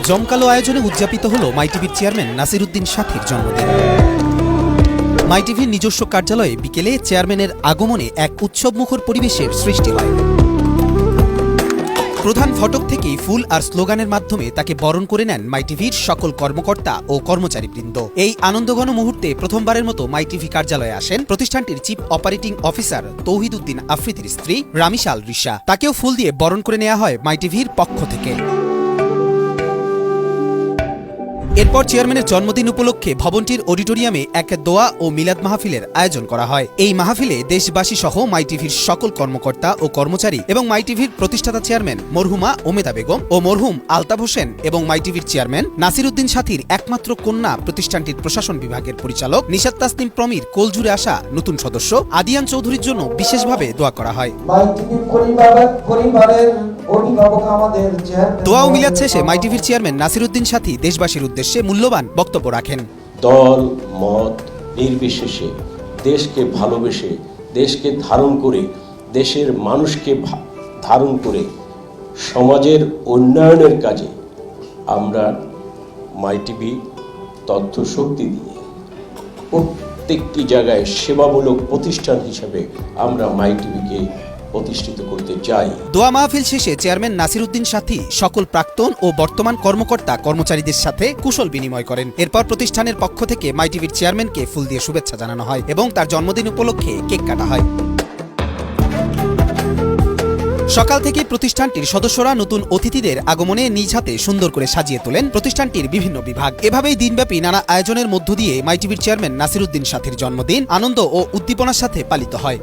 জমকালো আয়োজনে উদযাপিত হল মাইটিভির চেয়ারম্যান নাসিরউদ্দিন সাথীর জন্মদিন। মাইটিভির নিজস্ব কার্যালয়ে বিকেলে চেয়ারম্যানের আগমনে এক উৎসবমুখর পরিবেশের সৃষ্টি হয়। প্রধান ফটক থেকেই ফুল আর স্লোগানের মাধ্যমে তাকে বরণ করে নেন মাইটিভির সকল কর্মকর্তা ও কর্মচারীবৃন্দ। এই আনন্দঘন মুহূর্তে প্রথমবারের মতো মাইটিভি কার্যালয়ে আসেন প্রতিষ্ঠানটির চিফ অপারেটিং অফিসার তৌহিদ উদ্দিন আফ্রিদির স্ত্রী রামিশা আল রিশা। তাকেও ফুল দিয়ে বরণ করে নেওয়া হয় মাইটিভির পক্ষ থেকে। এরপর চেয়ারম্যানের জন্মদিন উপলক্ষে ভবনটির অডিটোরিয়ামে এক দোয়া ও মিলাদ মাহফিলের আয়োজন করা হয়। এই মাহফিলে দেশবাসী সহ মাইটিভির সকল কর্মকর্তা ও কর্মচারী এবং মাইটিভির প্রতিষ্ঠাতা চেয়ারম্যান মরহুমা ওমেদা বেগম ও মরহুম আলতাফ হোসেন এবং মাইটিভির চেয়ারম্যান নাসিরউদ্দিন সাথীর একমাত্র কন্যা প্রতিষ্ঠানটির প্রশাসন বিভাগের পরিচালক নিশাত তাসনিম প্রমির কোলজুড়ে আসা নতুন সদস্য আদিয়ান চৌধুরীর জন্য বিশেষভাবে দোয়া করা হয়। দোয়া ও মিলাদ শেষে মাইটিভির চেয়ারম্যান নাসিরউদ্দিন সাথী দেশবাসীর উদ্দেশ্যে মূল্যবান বক্তব্য রাখেন। দল মত নির্বিশেষে দেশকে ভালোবেসে, দেশকে ধারণ করে, দেশের মানুষকে ধারণ করে সমাজের উন্নয়নের কাজে আমরা মাইটিভি তথ্য শক্তি দিয়ে প্রত্যেকটি জায়গায় সেবামূলক প্রতিষ্ঠান হিসেবে আমরা মাইটিভিকে প্রতিষ্ঠিত করতে চাই। দোয়া মাহফিল শেষে চেয়ারম্যান নাসিরউদ্দিন সাথী সকল প্রাক্তন ও বর্তমান কর্মকর্তা কর্মচারীদের সাথে কুশল বিনিময় করেন। এরপর প্রতিষ্ঠানের পক্ষ থেকে মাইটিভির চেয়ারম্যানকে ফুল দিয়ে শুভেচ্ছা জানানো হয় এবং তার জন্মদিন উপলক্ষে কেক কাটা হয়। সকাল থেকে প্রতিষ্ঠানটির সদস্যরা নতুন অতিথিদের আগমনে নিজ হাতে সুন্দর করে সাজিয়ে তোলেন প্রতিষ্ঠানটির বিভিন্ন বিভাগ। এভাবেই দিনব্যাপী নানা আয়োজনের মধ্য দিয়ে মাইটিভির চেয়ারম্যান নাসিরউদ্দিন সাথীর জন্মদিন আনন্দ ও উদ্দীপনার সাথে পালিত হয়।